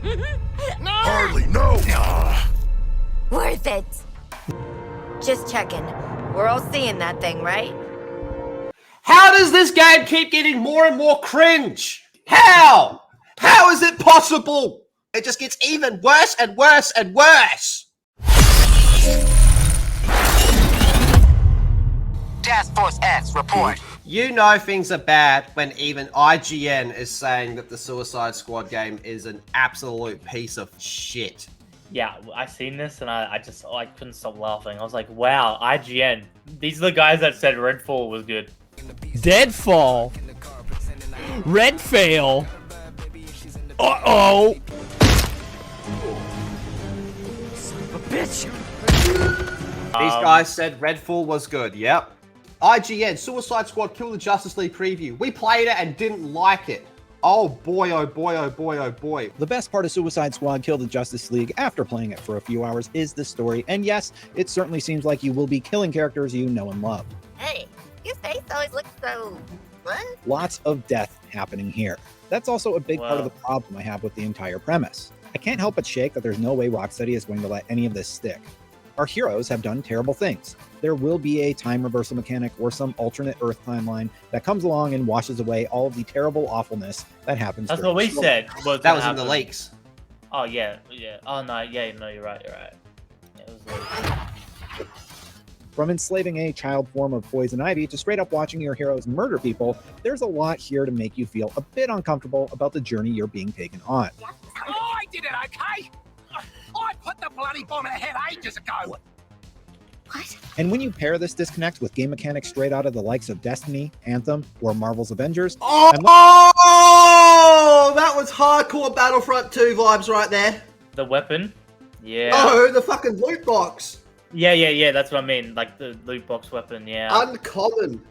No! Hardly, no! Worth it. Just checking. We're all seeing that thing, right? How does this game keep getting more and more cringe? How? How is it possible? It just gets even worse and worse and worse. Task Force X, report. You know things are bad when even IGN is saying that the Suicide Squad game is an absolute piece of shit. Yeah, I seen this and I couldn't stop laughing. I was like, wow, IGN. These are the guys that said Redfall was good. Deadfall. Redfail. Uh-oh. These guys said Redfall was good, yep. IGN, Suicide Squad Kill the Justice League preview. We played it and didn't like it. Oh boy, oh boy, oh boy, oh boy. The best part of Suicide Squad Kill the Justice League after playing it for a few hours is the story. And yes, it certainly seems like you will be killing characters you know and love. Hey, your face always looks so... What? Lots of death happening here. That's also a big part of the problem I have with the entire premise. I can't help but shake that there's no way Rocksteady is going to let any of this stick. Our heroes have done terrible things. There will be a time reversal mechanic or some alternate Earth timeline that comes along and washes away all of the terrible awfulness that happens. That's what we said. That was in the leaks. Oh, yeah. Oh, no, you're right. Yeah, it was leaks. From enslaving a child form of poison ivy to straight up watching your heroes murder people, there's a lot here to make you feel a bit uncomfortable about the journey you're being taken on. Oh, I did it, okay? I put the bloody bomb in the head ages ago. What? And when you pair this disconnect with game mechanics straight out of the likes of Destiny, Anthem, or Marvel's Avengers... Oh, that was hardcore Battlefront 2 vibes right there. The weapon? Yeah. Oh, the fucking loot box. Yeah, that's what I mean. Like the loot box weapon, yeah. Uncommon.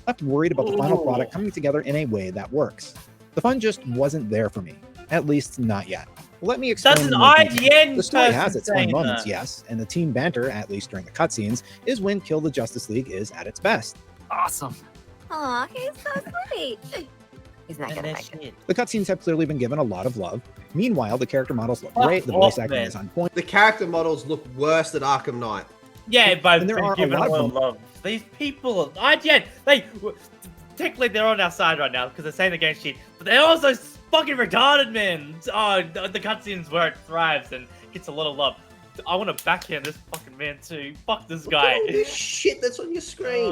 Left worried about the final product coming together in a way that works. The fun just wasn't there for me. At least not yet. Let me explain. That's an IGN. The story has its fun moments, yes, and the team banter, at least during the cutscenes, is when Kill the Justice League is at its best. Awesome. Aw, he's so sweet. He's not gonna make it. The cutscenes have clearly been given a lot of love. Meanwhile, the character models look great, the voice acting is on point. The character models look worse than Arkham Knight. Yeah, but and there are given a lot of love. These people, IGN, technically they're on our side right now because they're saying the game's cheap, but they're also fucking retarded, man. Oh, the cutscenes where it thrives and gets a lot of love. I want to backhand this fucking man too. Fuck this guy. Look at all this shit that's on your screen.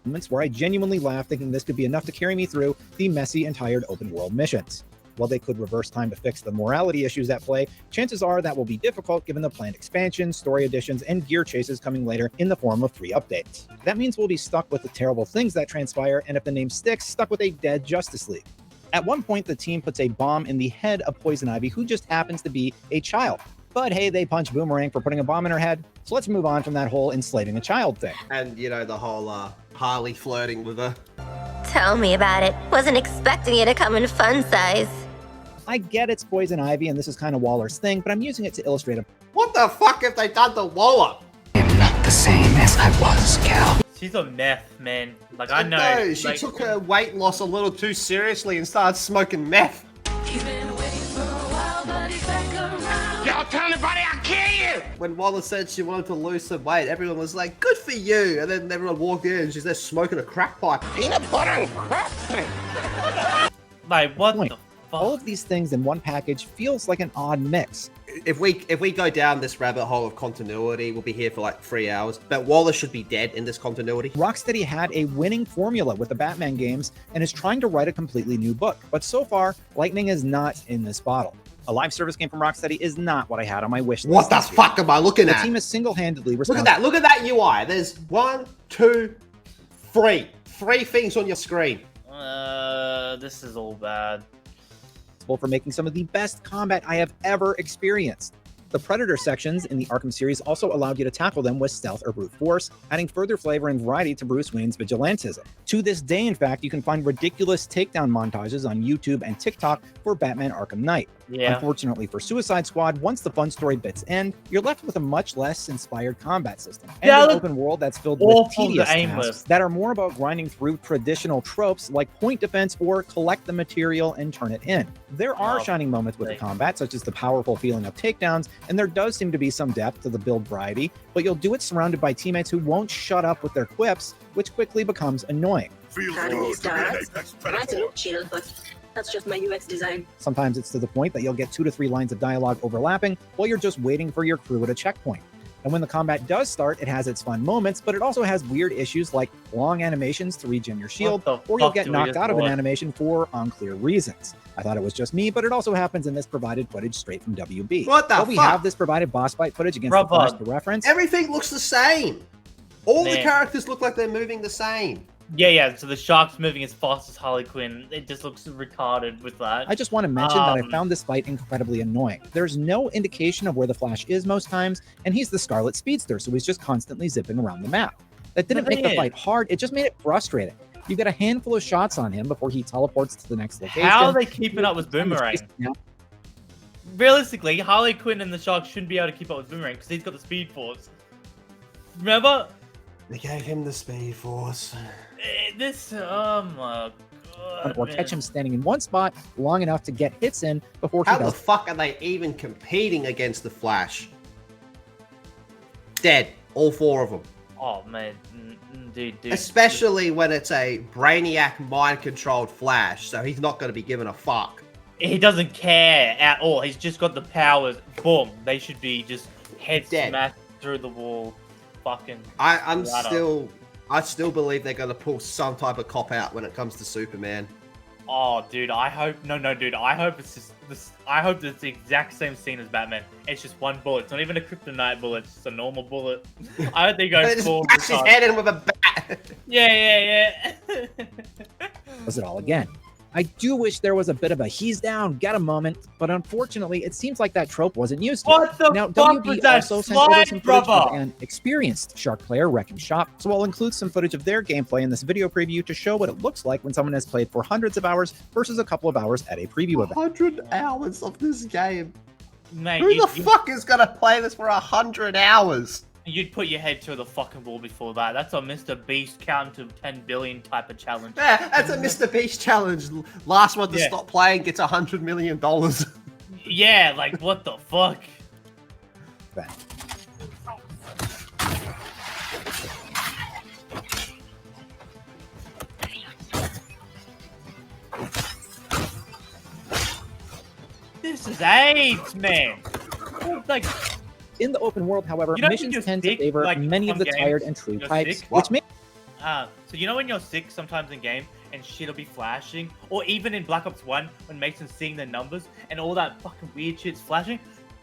Moments where I genuinely laugh, thinking this could be enough to carry me through the messy and tired open world missions. While they could reverse time to fix the morality issues at play, chances are that will be difficult given the planned expansions, story additions, and gear chases coming later in the form of free updates. That means we'll be stuck with the terrible things that transpire, and if the name sticks, stuck with a dead Justice League. At one point, the team puts a bomb in the head of Poison Ivy, who just happens to be a child. But hey, they punch Boomerang for putting a bomb in her head, so let's move on from that whole enslaving a child thing. And, you know, the whole Harley flirting with her. Tell me about it. Wasn't expecting you to come in fun size. I get it's Poison Ivy, and this is kind of Waller's thing, but I'm using it to illustrate a... What the fuck have they done to Waller? I'm not the same as I was, Cal. She's a meth, man. Like, I know. No, she took her weight loss a little too seriously and started smoking meth. Y'all tell anybody I'll kill you! When Waller said she wanted to lose some weight, everyone was like, good for you. And then everyone walked in and she's there smoking a crack pipe. Peanut butter and crap. Like, what the fuck? All of these things in one package feels like an odd mix. If we go down this rabbit hole of continuity, we'll be here for like 3 hours. But Waller should be dead in this continuity. Rocksteady had a winning formula with the Batman games and is trying to write a completely new book. But so far, lightning is not in this bottle. A live service game from Rocksteady is not what I had on my wish list. What the fuck am I looking at? The team is single-handedly responsible. Look at that UI. There's 1, 2, 3. 3 things on your screen. This is all bad. For making some of the best combat I have ever experienced. The Predator sections in the Arkham series also allowed you to tackle them with stealth or brute force, adding further flavor and variety to Bruce Wayne's vigilantism. To this day, in fact, you can find ridiculous takedown montages on YouTube and TikTok for Batman Arkham Knight. Yeah. Unfortunately for Suicide Squad, once the fun story bits end, you're left with a much less inspired combat system and an open world that's filled with tedious tasks that are more about grinding through traditional tropes like point defense or collect the material and turn it in. There are shining moments with the combat, such as the powerful feeling of takedowns, and there does seem to be some depth to the build variety, but you'll do it surrounded by teammates who won't shut up with their quips, which quickly becomes annoying. Shill, but that's just my UX design. Sometimes it's to the point that you'll get 2 to 3 lines of dialogue overlapping while you're just waiting for your crew at a checkpoint. And when the combat does start, it has its fun moments, but it also has weird issues like long animations to regen your shield, or you'll get knocked out of an animation for unclear reasons. I thought it was just me, but it also happens in this provided footage straight from WB. What the fuck? We have this provided boss fight footage against the Flash to reference. Everything looks the same. All the characters look like they're moving the same. Yeah, so the Shark's moving as fast as Harley Quinn. It just looks retarded with that. I just want to mention that I found this fight incredibly annoying. There's no indication of where the Flash is most times, and he's the Scarlet Speedster, so he's just constantly zipping around the map. That didn't make the fight hard, it just made it frustrating. You get a handful of shots on him before he teleports to the next location. How are they keeping up with Boomerang? Realistically, Harley Quinn and the Shark shouldn't be able to keep up with Boomerang because he's got the Speed Force. Remember? They gave him the Speed Force. Oh my god. Or catch him standing in one spot long enough to get hits in before he does. How the fuck are they even competing against the Flash? Dead. All 4 of them. Oh man, dude. Especially when it's a brainiac mind-controlled Flash, so he's not going to be given a fuck. He doesn't care at all. He's just got the powers. Boom. They should be just head smashed through the wall. Fucking. I still believe they're going to pull some type of cop out when it comes to Superman. Oh, dude, I hope dude. I hope it's just this. I hope it's the exact same scene as Batman. It's just one bullet. It's not even a kryptonite bullet. It's just a normal bullet. I hope they go full. Bash his head in with a bat. Yeah. Was it all again? I do wish there was a bit of a he's down, get a moment, but unfortunately, it seems like that trope wasn't used. What the now, fuck WB was that also sent over some footage brother? of an experienced Shark player, Wrecking Shop, so I'll include some footage of their gameplay in this video preview to show what it looks like when someone has played for hundreds of hours versus a couple of hours at a preview event. 100 hours of this game. Mate, Who the fuck is gonna play this for 100 hours? You'd put your head through the fucking wall before that. That's a Mr. Beast count to 10 billion type of challenge. Yeah, that's a Mr. Beast challenge. Last one to stop playing gets $100 million. Yeah, like what the fuck? This is AIDS, man. Like. In the open world, however, missions tend to favor many of the tired and true types, which may... So you know when you're sick sometimes in game and shit'll be flashing? Or even in Black Ops 1 when Mason's seeing the numbers and all that fucking weird shit's flashing?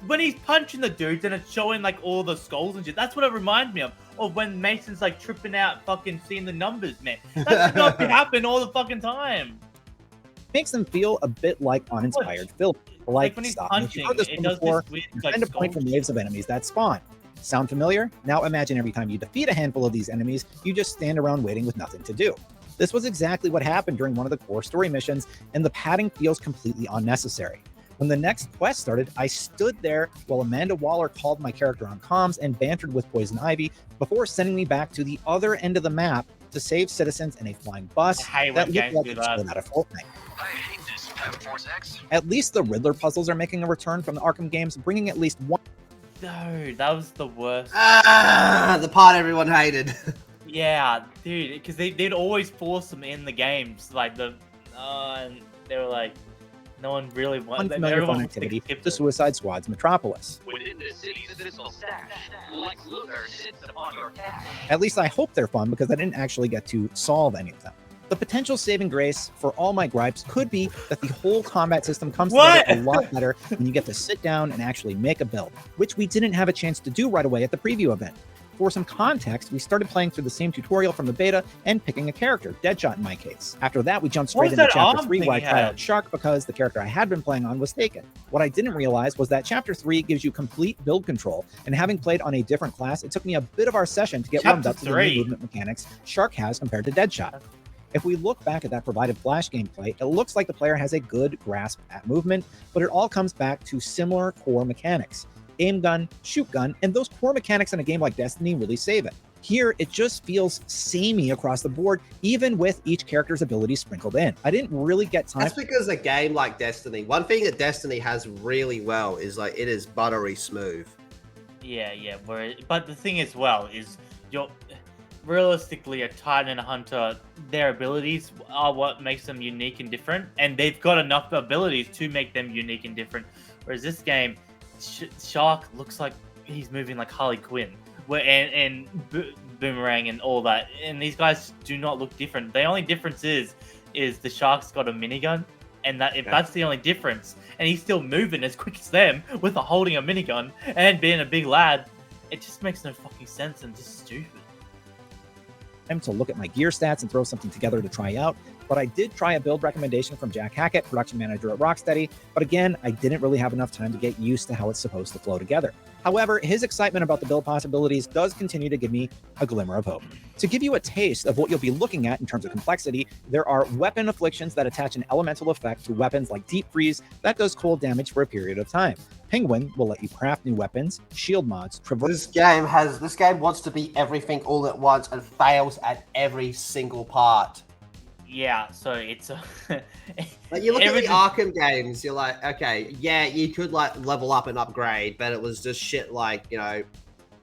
When he's punching the dudes and it's showing like all the skulls and shit, that's what it reminds me of. Or when Mason's like tripping out fucking seeing the numbers, man. That's not to happen all the fucking time. Makes them feel a bit like uninspired film. Like when he's stuff. punching, it does this weird, you like, tend to point from waves of enemies that spawn. Sound familiar? Now imagine every time you defeat a handful of these enemies, you just stand around waiting with nothing to do. This was exactly what happened during one of the core story missions, and the padding feels completely unnecessary. When the next quest started, I stood there while Amanda Waller called my character on comms and bantered with Poison Ivy before sending me back to the other end of the map to save citizens in a flying bus that looked like it was out of Fortnite. At least the Riddler puzzles are making a return from the Arkham games, bringing at least one. Dude, that was the worst. The part everyone hated. Yeah, dude, because they'd always force them in the games, like and they were like, no one really wanted. Unfamiliar fun activity to Suicide Squad's Metropolis. Within the city's physical stash, Lex Luthor sits upon your cash. At least I hope they're fun because I didn't actually get to solve any of them. The potential saving grace for all my gripes could be that the whole combat system comes together a lot better when you get to sit down and actually make a build, which we didn't have a chance to do right away at the preview event. For some context, we started playing through the same tutorial from the beta and picking a character, Deadshot in my case. After that, we jumped straight into Chapter 3 where I tried out Shark because the character I had been playing on was taken. What I didn't realize was that Chapter 3 gives you complete build control, and having played on a different class, it took me a bit of our session to get warmed up to the new movement mechanics Shark has compared to Deadshot. If we look back at that provided Flash gameplay, it looks like the player has a good grasp at movement, but it all comes back to similar core mechanics. Aim gun, shoot gun, and those core mechanics in a game like Destiny really save it. Here, it just feels samey across the board, even with each character's abilities sprinkled in. I didn't really get time. That's because a game like Destiny, one thing that Destiny has really well is like it is buttery smooth. Yeah. But the thing as well is you're realistically a Titan and a Hunter, their abilities are what makes them unique and different, and they've got enough abilities to make them unique and different. Whereas this game, Shark looks like he's moving like Harley Quinn, and Boomerang and all that, and these guys do not look different. The only difference is the Shark's got a minigun, and that's the only difference, and he's still moving as quick as them with holding a minigun and being a big lad. It just makes no fucking sense and just stupid. To look at my gear stats and throw something together to try out, but I did try a build recommendation from Jack Hackett, production manager at Rocksteady, but again, I didn't really have enough time to get used to how it's supposed to flow together. However, his excitement about the build possibilities does continue to give me a glimmer of hope. To give you a taste of what you'll be looking at in terms of complexity, there are weapon afflictions that attach an elemental effect to weapons like Deep Freeze that does cold damage for a period of time. Penguin will let you craft new weapons, shield mods, This game wants to be everything all at once and fails at every single part. Yeah, so it's like you look at the Arkham games, you're like, okay, yeah, you could like level up and upgrade, but it was just shit like, you know,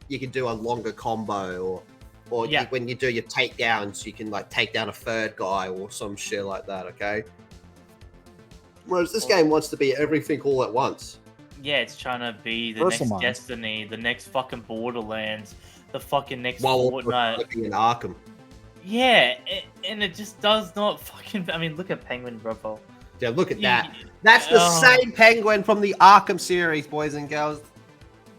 you can do a longer combo or when you do your takedowns, you can like take down a third guy or some shit like that, okay? Whereas this game wants to be everything all at once. Yeah, it's trying to be the next Destiny, the next fucking Borderlands, the fucking next Fortnite. In Arkham. Yeah, and it just does not fucking... I mean, look at Penguin, bro. Yeah, look at that. That's the same Penguin from the Arkham series, boys and girls.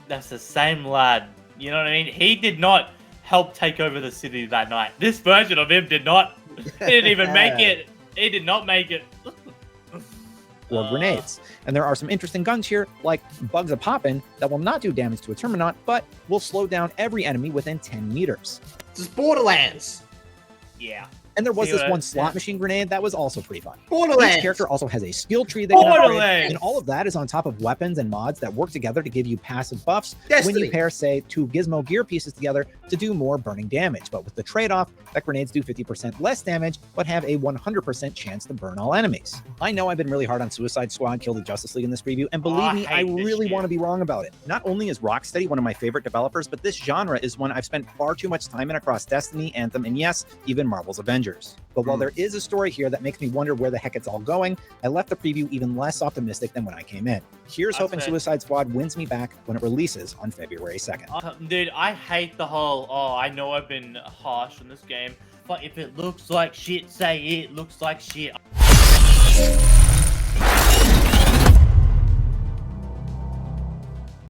That's the same lad. You know what I mean? He did not help take over the city that night. This version of him did not. He didn't even make it. He did not make it. Or grenades. And there are some interesting guns here, like Bugs a Poppin', that will not do damage to a Terminaut, but will slow down every enemy within 10 meters. This is Borderlands. Yeah. And there was this one slot machine grenade that was also pretty fun. Borderlands. Each character also has a skill tree they can upgrade, and all of that is on top of weapons and mods that work together to give you passive buffs when you pair, say, 2 Gizmo gear pieces together to do more burning damage. But with the trade-off that grenades do 50% less damage, but have a 100% chance to burn all enemies. I know I've been really hard on Suicide Squad Kill the Justice League in this preview, and believe me, I really want to be wrong about it. Not only is Rocksteady one of my favorite developers, but this genre is one I've spent far too much time in across Destiny, Anthem, and yes, even Marvel's Avengers. But while there is a story here that makes me wonder where the heck it's all going, I left the preview even less optimistic than when I came in. Here's hoping Suicide Squad wins me back when it releases on February 2nd. Dude, I hate the whole, I know I've been harsh on this game, but if it looks like shit, say it looks like shit.